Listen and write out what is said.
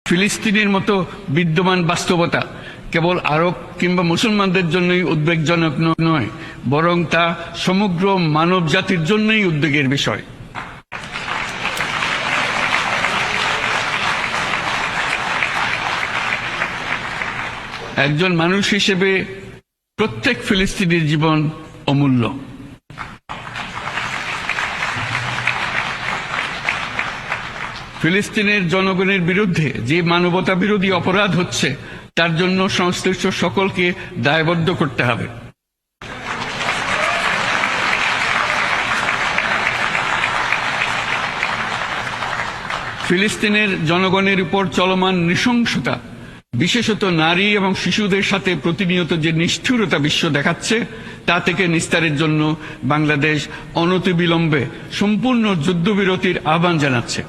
ফিলিস্তিনের মতো বিদ্যমান বাস্তবতা কেবল আরব কিংবা মুসলমানদের জন্যই উদ্বেগজনক নয়, বরং তা সমগ্র মানব জাতির জন্যই উদ্বেগের বিষয়। একজন মানুষ হিসেবে প্রত্যেক ফিলিস্তিনির জীবন অমূল্য। ফিলিস্তিনের জনগণের বিরুদ্ধে যে মানবতা বিরোধী অপরাধ হচ্ছে তার জন্য সংশ্লিষ্ট সকলকে দায়বদ্ধ করতে হবে। ফিলিস্তিনের জনগণের উপর চলমান নৃশংসতা, বিশেষত নারী এবং শিশুদের সাথে প্রতিনিয়ত যে নিষ্ঠুরতা বিশ্ব দেখাচ্ছে, তা থেকে নিস্তারের জন্য বাংলাদেশ অনতিবিলম্বে সম্পূর্ণ যুদ্ধবিরতির আহ্বান জানাচ্ছে।